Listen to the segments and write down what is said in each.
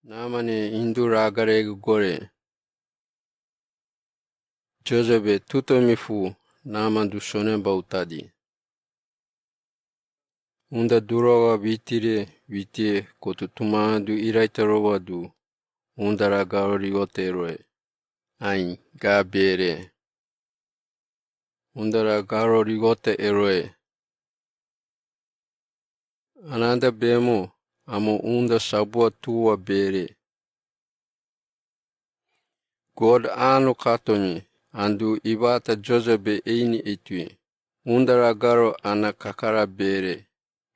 Namane induragare gore. Josebe tutomifu namandu sonemba utadi. Unda durawa vitire vitie kotu tumadu iraitarowadu. Undara garori oteroe. Ain gabere. Undara garori ote eroe. Ananda bemo amo unda sabua tuwa bere. God anu katomi. Andu ibata Josebe eini etui. Undara garo ana kakara bere.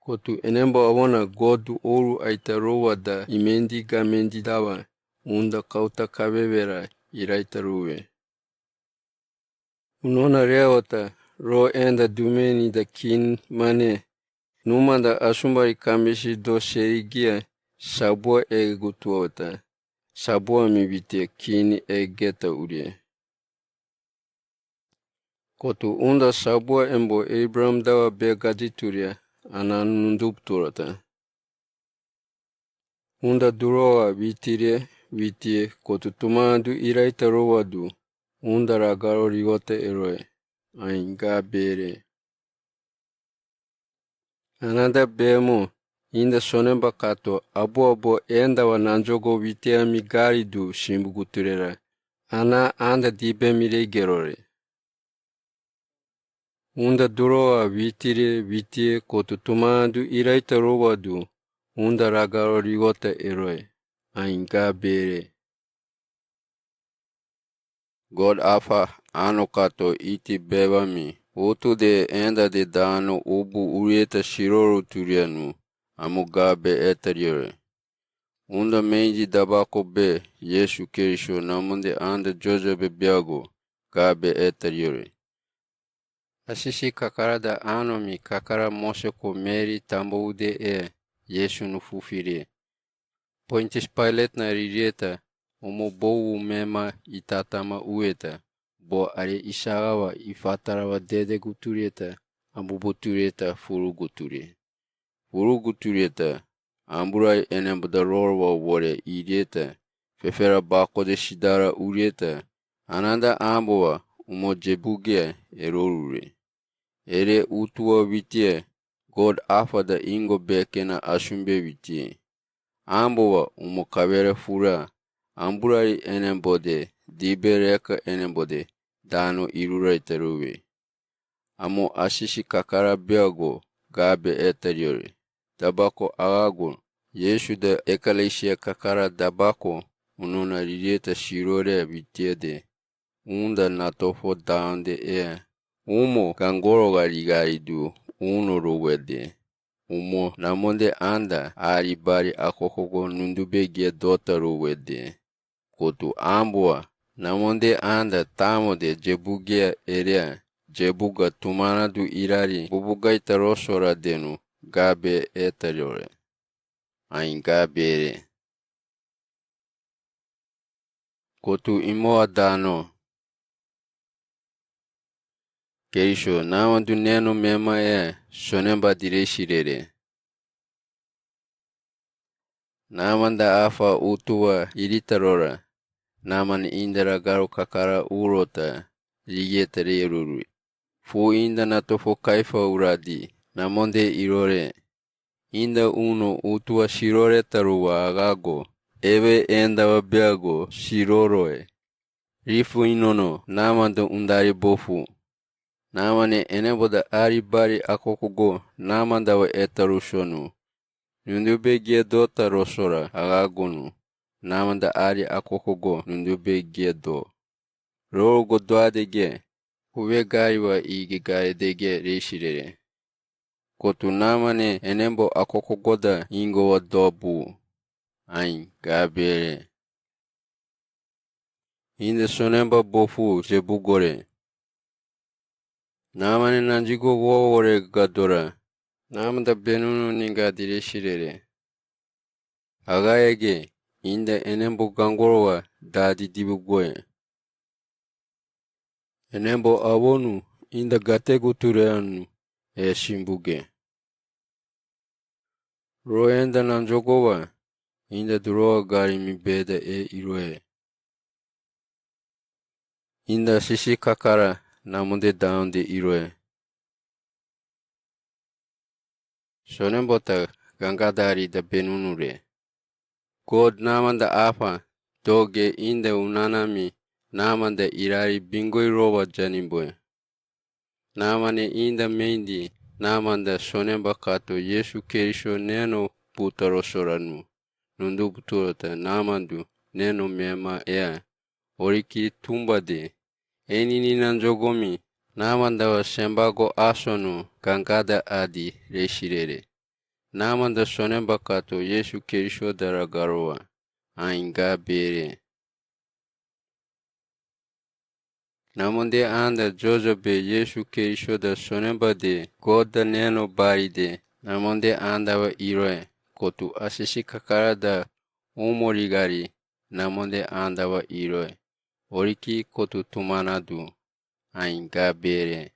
Kotu enembo awana godu oru aitarowa da imendi gamendi dawa. Unda kauta kabebera iraitaruwe. Unona reota ro enda dumeni da kin mane. Numanda asumbari kambishi do serigia sabua gutuota. Sabua mibite kini geta urie. Kotu unda sabua embo Abraham dawa begajituria ananundupturata. Unda duroa vitie kotu tumadu iraitarowadu. Unda ragaro rigote eroe. Ain gabere. Ananda bemo inda sonemba kato abo enda wa nanjogo vitiami garidu shimbuguturera. Ana anda dibemire gerore. Unda duroa vitie kotu tumadu iraitarowadu. Unda ragaro rigote eroe. Ain gabere. God afa ano kato iti bebami. Utu de enda de dano ubu urieta shiroro turianu. Amu gabe etariore. Unda meiji dabako be Yesu Kirisho namunde anda Josebe biago gabe etariore. Asisi kakara da anomi kakara moseko Mary tambo ude Yesu nufufire. Pontius Pilate na ririeta omo bowu mema itatama ueta. Bo are isarawa ifatarawa dede guturieta ambubuturieta furuguturi. Furuguturieta amburai enembuda rorwa wore irieta fefera bako de shidara urieta ananda amboa umo jebugia erorure. Ere utuwa vitie God afa da ingo bekena ashumbe vitie. Amboa umo kavere fura amburai enembode dibereka enembode dano irurai teruwe. Amo ashishi kakara biago gabe etariore. Dabako agago Yesu da ekaleshia kakara dabako unona ririeta shirore vitiede. Unda natofo daande umo gangoro garigaridu uno rowede. Umo namonde anda aribari akokogo nundubegia dota rowede. Kotu ambua namonde anda tamo de jebugia erea jebuga tumanadu irari bubugaita rosora denu gabe etariore. Ain gabere. Kotu imoa dano. Kerisho namandu neno mema sonemba direshirere. Namanda afa utuwa iritarora. Naman indara garo kakara urota rigeta reruru. Fu inda natofo kaifa uradi. Namonde irore. Inda uno utuwa shirore taruwa agago. Ewe enda wabiago shiroroe. Rifu inono namanda undari bofu. Namane eneboda aribari akokogo namanda wa etarushonu. Nundubegia dota rosora agagonu. Namanda ari akokogo nundubegia do. Rogo doadege. Uwe gari wa ige gari dege reshirere. Kotu namane enembo akokogoda ingo wa dobu. Ain gabere. Inde sonemba bofu jebugore. Namane nanjigo wore gadora. Namanda benunu ninga direshirere. Agayege inda enembo gangorowa dadi dibugoye. Enembo awonu inda gategu tureanu shimbuge. Roenda nanjogowa Inda duroa gari mi beda iroe. Inda sisi kakara namunde daunde iroe. Sonembota gangadari da benunure. God namanda apa doge inda unanami namanda irari bingoi roba janimboe. Namane inda meindi namanda sonemba kato Yesu Kerisho neno putarosoranu. Nundu buturota namandu neno mema ea. Oriki tumbade. Enini nanjogomi namanda wa sembago asonu gangada adi reshirere. Namanda sonemba kato Yesu Kerisho daragaroa. Ainga bere. Namunde anda Jojobe Yesu Kerisho da sonemba de goda neno baride. Namunde anda wa iroe. Kotu asisi kakara da umorigari. Namunde anda wa iroe. Oriki kotu tumanadu. Ainga bere.